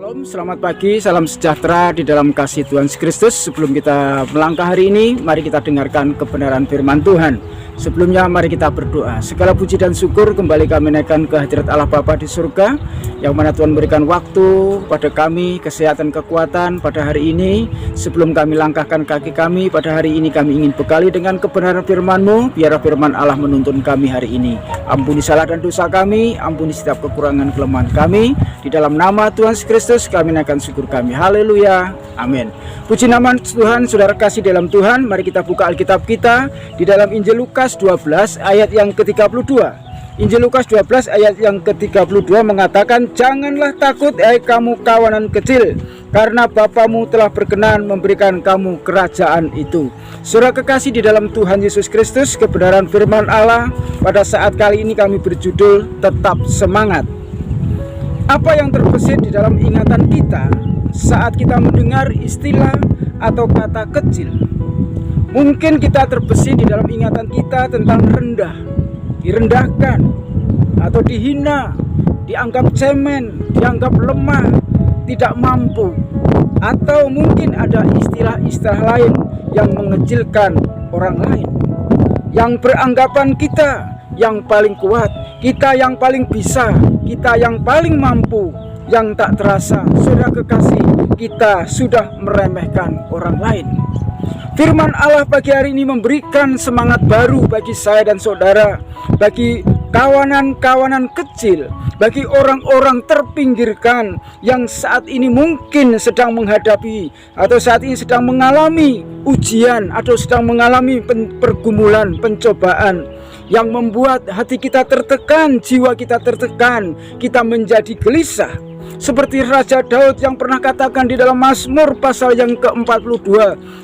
Shalom, selamat pagi, salam sejahtera di dalam kasih Tuhan Yesus Kristus. Sebelum kita melangkah hari ini, mari kita dengarkan kebenaran firman Tuhan. Sebelumnya mari kita berdoa. Segala puji dan syukur kembali kami naikkan ke hadirat Allah Bapa di surga, yang mana Tuhan berikan waktu pada kami, kesehatan, kekuatan pada hari ini. Sebelum kami langkahkan kaki kami pada hari ini, kami ingin bekali dengan kebenaran firman-Mu. Biar firman Allah menuntun kami hari ini. Ampuni salah dan dosa kami, ampuni setiap kekurangan kelemahan kami. Di dalam nama Tuhan Yesus Kristus kami naikkan syukur kami. Haleluya, amin. Puji nama Tuhan. Saudara kasih dalam Tuhan, mari kita buka Alkitab kita di dalam Injil Lukas 12 ayat yang ke-32. Injil Lukas 12 ayat yang ke-32 mengatakan, "Janganlah takut hai kamu kawanan kecil, karena Bapamu telah berkenan memberikan kamu kerajaan itu." Saudara kekasih di dalam Tuhan Yesus Kristus, kebenaran firman Allah pada saat kali ini kami berjudul Tetap Semangat. Apa yang terbesit di dalam ingatan kita saat kita mendengar istilah atau kata kecil? Mungkin kita terbesit di dalam ingatan kita tentang rendah, direndahkan, atau dihina, dianggap cemen, dianggap lemah, tidak mampu. Atau mungkin ada istilah-istilah lain yang mengecilkan orang lain, yang beranggapan kita yang paling kuat, kita yang paling bisa, kita yang paling mampu. Yang tak terasa, saudara kekasih, kita sudah meremehkan orang lain. Firman Allah pagi hari ini memberikan semangat baru bagi saya dan saudara, bagi kawanan-kawanan kecil, bagi orang-orang terpinggirkan yang saat ini mungkin sedang menghadapi atau saat ini sedang mengalami ujian atau sedang mengalami pergumulan, pencobaan yang membuat hati kita tertekan, jiwa kita tertekan, kita menjadi gelisah. Seperti Raja Daud yang pernah katakan di dalam Mazmur pasal yang ke-42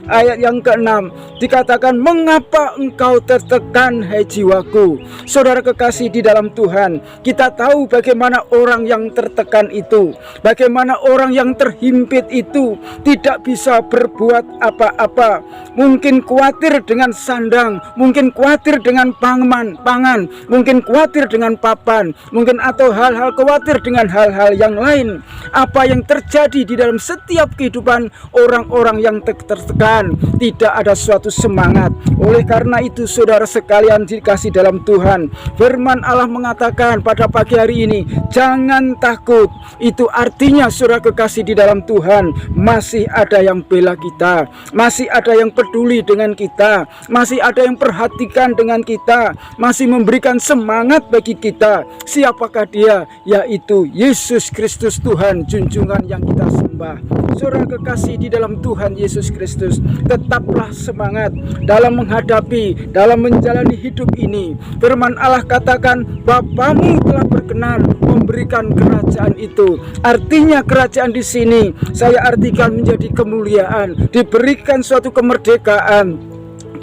ayat yang ke-6, dikatakan, "Mengapa engkau tertekan hai jiwaku?" Saudara kekasih di dalam Tuhan, kita tahu bagaimana orang yang tertekan itu, bagaimana orang yang terhimpit itu tidak bisa berbuat apa-apa. Mungkin khawatir dengan sandang, mungkin khawatir dengan pangan, mungkin khawatir dengan papan, mungkin atau hal-hal khawatir dengan hal-hal yang lain. Apa yang terjadi di dalam setiap kehidupan orang-orang yang tertekan, tidak ada suatu semangat. Oleh karena itu saudara sekalian dikasih dalam Tuhan, firman Allah mengatakan pada pagi hari ini, jangan takut. Itu artinya saudara kekasih di dalam Tuhan, masih ada yang bela kita, masih ada yang peduli dengan kita, masih ada yang perhatikan dengan kita, masih memberikan semangat bagi kita. Siapakah dia? Yaitu Yesus Kristus Tuhan, junjungan yang kita sembah. Saudara kekasih di dalam Tuhan Yesus Kristus, tetaplah semangat dalam menghadapi, dalam menjalani hidup ini. Firman Allah katakan, Bapamu telah berkenan memberikan kerajaan itu. Artinya kerajaan di sini saya artikan menjadi kemuliaan, diberikan suatu kemerdekaan,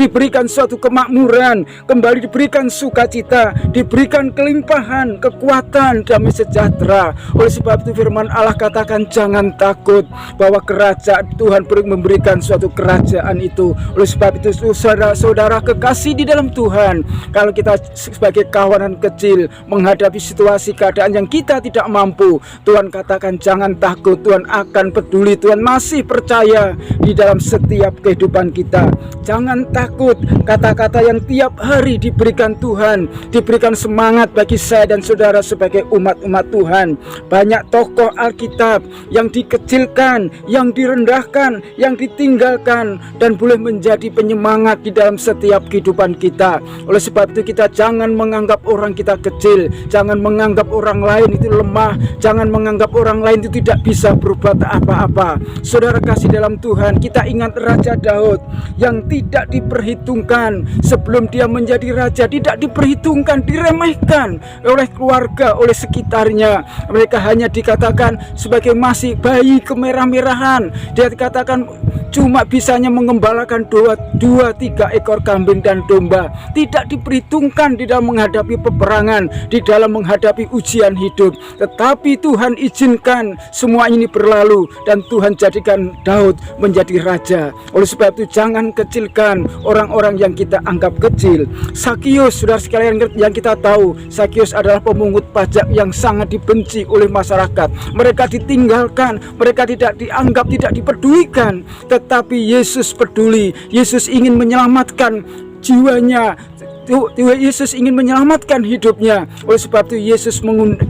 diberikan suatu kemakmuran, kembali diberikan sukacita, diberikan kelimpahan, kekuatan, damai sejahtera. Oleh sebab itu firman Allah katakan, jangan takut, bahwa kerajaan Tuhan memberikan suatu kerajaan itu. Oleh sebab itu saudara-saudara kekasih di dalam Tuhan, kalau kita sebagai kawanan kecil menghadapi situasi keadaan yang kita tidak mampu, Tuhan katakan jangan takut, Tuhan akan peduli, Tuhan masih percaya di dalam setiap kehidupan kita. Jangan takut, kata-kata yang tiap hari diberikan Tuhan, diberikan semangat bagi saya dan saudara sebagai umat-umat Tuhan. Banyak tokoh Alkitab yang dikecilkan, yang direndahkan, yang ditinggalkan, dan boleh menjadi penyemangat di dalam setiap kehidupan kita. Oleh sebab itu kita jangan menganggap orang kita kecil, jangan menganggap orang lain itu lemah, jangan menganggap orang lain itu tidak bisa berbuat apa-apa. Saudara kasih dalam Tuhan, kita ingat Raja Daud yang tidak diperhitungkan sebelum dia menjadi raja, tidak diperhitungkan, diremehkan oleh keluarga, oleh sekitarnya. Mereka hanya dikatakan sebagai masih bayi kemerah-merahan. Dia dikatakan cuma bisanya mengembalakan dua tiga ekor kambing dan domba. Tidak diperhitungkan di dalam menghadapi peperangan, di dalam menghadapi ujian hidup. Tetapi Tuhan izinkan semua ini berlalu dan Tuhan jadikan Daud menjadi raja. Oleh sebab itu jangan kecilkan orang-orang yang kita anggap kecil. Sakius, saudara sekalian, yang kita tahu, Sakius adalah pemungut pajak yang sangat dibenci oleh masyarakat. Mereka ditinggalkan, mereka tidak dianggap, tidak dipedulikan. Tetapi Yesus peduli. Yesus ingin menyelamatkan jiwanya. Yesus ingin menyelamatkan hidupnya. Oleh sebab itu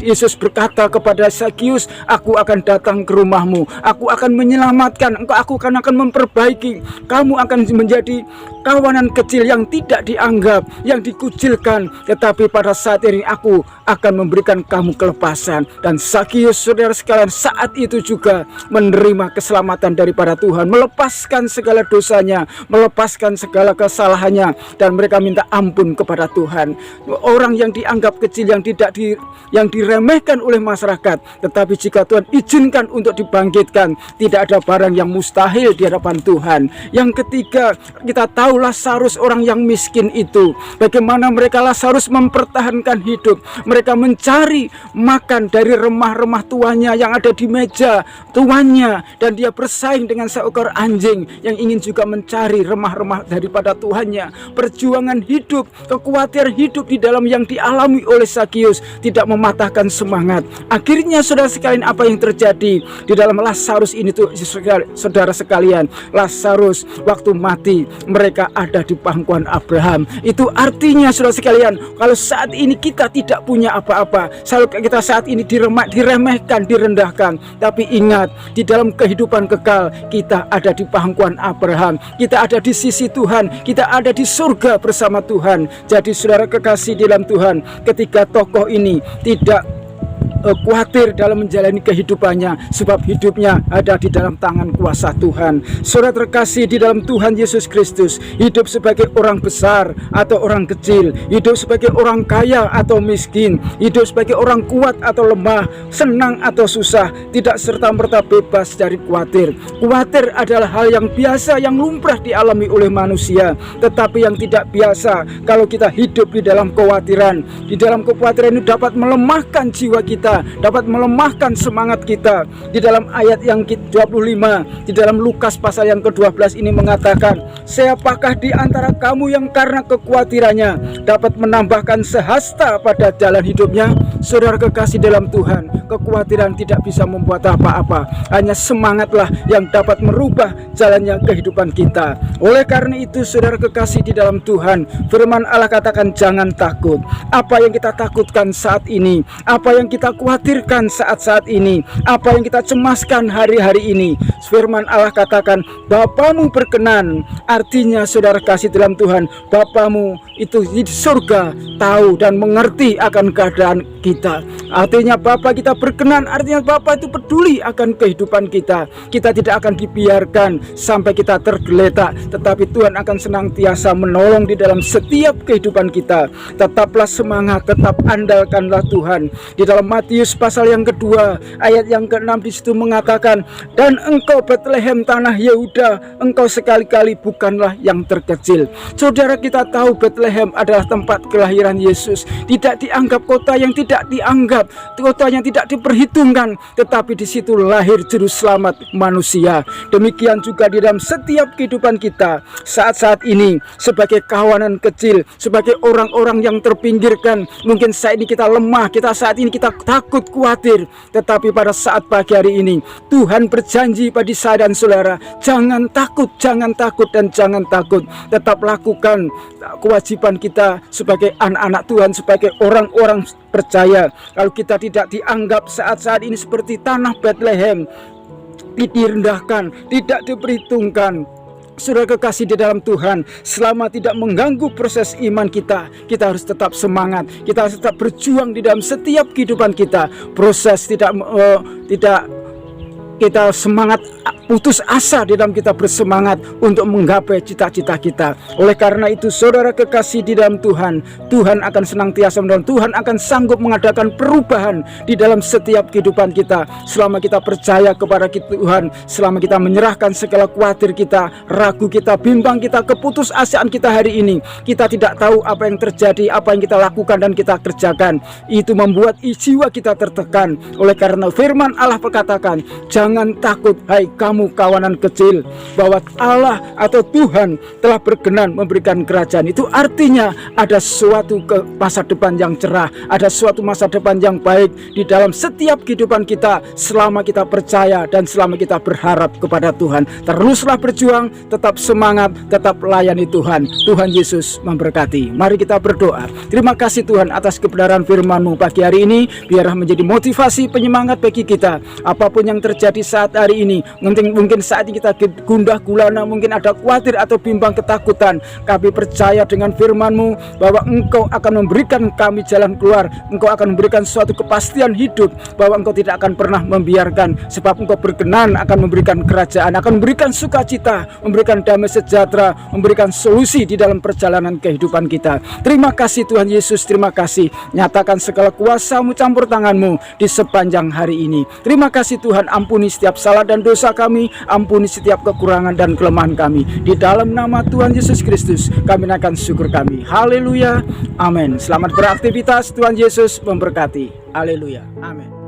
Yesus berkata kepada Sakius, aku akan datang ke rumahmu, aku akan menyelamatkan engkau, aku akan memperbaiki kamu, akan menjadi kawanan kecil yang tidak dianggap, yang dikucilkan. Tetapi pada saat ini aku akan memberikan kamu kelepasan. Dan Sakius, saudara sekalian, saat itu juga menerima keselamatan daripada Tuhan, melepaskan segala dosanya, melepaskan segala kesalahannya, dan mereka minta ampun kepada Tuhan. Orang yang dianggap kecil, yang diremehkan oleh masyarakat, tetapi jika Tuhan izinkan untuk dibangkitkan, tidak ada barang yang mustahil di hadapan Tuhan. Yang ketiga, kita tahu Lazarus, orang yang miskin itu, bagaimana mereka Lazarus mempertahankan hidup. Mereka mencari makan dari remah-remah tuannya yang ada di meja tuannya, dan dia bersaing dengan seekor anjing yang ingin juga mencari remah-remah daripada tuannya. Perjuangan hidup, kekhawatiran hidup di dalam yang dialami oleh Sakius tidak mematahkan semangat. Akhirnya, saudara sekalian, apa yang terjadi di dalam Lazarus ini tuh, saudara sekalian, Lazarus waktu mati, mereka ada di pangkuan Abraham. Itu artinya, saudara sekalian, kalau saat ini kita tidak punya apa-apa, selalu kita saat ini diremehkan, direndahkan, tapi ingat, di dalam kehidupan kekal kita ada di pangkuan Abraham, kita ada di sisi Tuhan, kita ada di surga bersama Tuhan. Jadi saudara kekasih di dalam Tuhan, ketika tokoh ini tidak khawatir dalam menjalani kehidupannya, sebab hidupnya ada di dalam tangan kuasa Tuhan. Saudara terkasih di dalam Tuhan Yesus Kristus, hidup sebagai orang besar atau orang kecil, hidup sebagai orang kaya atau miskin, hidup sebagai orang kuat atau lemah, senang atau susah, tidak serta-merta bebas dari khawatir. Khawatir adalah hal yang biasa, yang lumrah dialami oleh manusia. Tetapi yang tidak biasa, kalau kita hidup di dalam kekhawatiran, di dalam kekhawatiran itu dapat melemahkan jiwa kita, dapat melemahkan semangat kita. Di dalam ayat yang ke-25 di dalam Lukas pasal yang ke-12 ini mengatakan, siapakah di antara kamu yang karena kekhawatirannya dapat menambahkan sehasta pada jalan hidupnya? Saudara kekasih dalam Tuhan, kekhawatiran tidak bisa membuat apa-apa, hanya semangatlah yang dapat merubah jalannya kehidupan kita. Oleh karena itu, saudara kekasih di dalam Tuhan, firman Allah katakan jangan takut. Apa yang kita takutkan saat ini, apa yang kita khawatirkan saat-saat ini, apa yang kita cemaskan hari-hari ini, firman Allah katakan Bapamu berkenan. Artinya saudara kasih dalam Tuhan, Bapamu itu di surga tahu dan mengerti akan keadaan kita. Artinya Bapa kita berkenan, artinya Bapa itu peduli akan kehidupan kita. Kita tidak akan dibiarkan sampai kita tergeletak, tetapi Tuhan akan senantiasa menolong di dalam setiap kehidupan kita. Tetaplah semangat, tetap andalkanlah Tuhan. Di dalam Matius pasal yang kedua ayat yang ke-6 di situ mengatakan, dan engkau Bethlehem tanah Yehuda, engkau sekali-kali bukanlah yang terkecil. Saudara, kita tahu Bethlehem adalah tempat kelahiran Yesus. Tidak dianggap kota yang tidak dianggap, kota yang tidak diperhitungkan, tetapi di situ lahir juru selamat manusia. Demikian juga di dalam setiap kehidupan kita saat-saat ini, sebagai kawanan kecil, sebagai orang-orang yang terpinggirkan. Mungkin saat ini kita lemah, saat ini kita takut, khawatir, tetapi pada saat pagi hari ini Tuhan berjanji pada saya dan saudara, jangan takut, jangan takut, dan jangan takut. Tetap lakukan kewajiban kita sebagai anak-anak Tuhan, sebagai orang-orang percaya. Kalau kita tidak dianggap saat-saat ini seperti tanah Bethlehem, direndahkan, tidak diperhitungkan, saudara kekasih di dalam Tuhan, selama tidak mengganggu proses iman kita, kita harus tetap semangat, kita harus tetap berjuang di dalam setiap kehidupan kita. Proses tidak kita semangat putus asa di dalam kita bersemangat untuk menggapai cita-cita kita. Oleh karena itu, saudara kekasih di dalam Tuhan, Tuhan akan senantiasa menolong, Tuhan akan sanggup mengadakan perubahan di dalam setiap kehidupan kita selama kita percaya kepada Tuhan, selama kita menyerahkan segala khawatir kita, ragu kita, bimbang kita, keputusasaan kita hari ini. Kita tidak tahu apa yang terjadi, apa yang kita lakukan dan kita kerjakan. Itu membuat jiwa kita tertekan. Oleh karena firman Allah berkatakan, jangan Jangan takut hai kamu kawanan kecil, bahwa Allah atau Tuhan telah berkenan memberikan kerajaan. Itu artinya ada suatu masa depan yang cerah, ada suatu masa depan yang baik di dalam setiap kehidupan kita selama kita percaya dan selama kita berharap kepada Tuhan. Teruslah berjuang, tetap semangat, tetap layani Tuhan. Tuhan Yesus memberkati. Mari kita berdoa. Terima kasih Tuhan atas kebenaran firman-Mu pagi hari ini. Biarlah menjadi motivasi, penyemangat bagi kita. Apapun yang terjadi saat hari ini, mungkin saat ini kita gundah gulana, mungkin ada khawatir atau bimbang ketakutan, kami percaya dengan firman-Mu bahwa Engkau akan memberikan kami jalan keluar. Engkau akan memberikan suatu kepastian hidup, bahwa Engkau tidak akan pernah membiarkan, sebab Engkau berkenan akan memberikan kerajaan, akan memberikan sukacita, memberikan damai sejahtera, memberikan solusi di dalam perjalanan kehidupan kita. Terima kasih Tuhan Yesus, terima kasih. Nyatakan segala kuasa-Mu, campur tangan-Mu di sepanjang hari ini. Terima kasih Tuhan, ampuni setiap salah dan dosa kami, ampuni setiap kekurangan dan kelemahan kami. Di dalam nama Tuhan Yesus Kristus kami naikkan syukur kami. Haleluya, amin. Selamat beraktivitas, Tuhan Yesus memberkati. Haleluya, amin.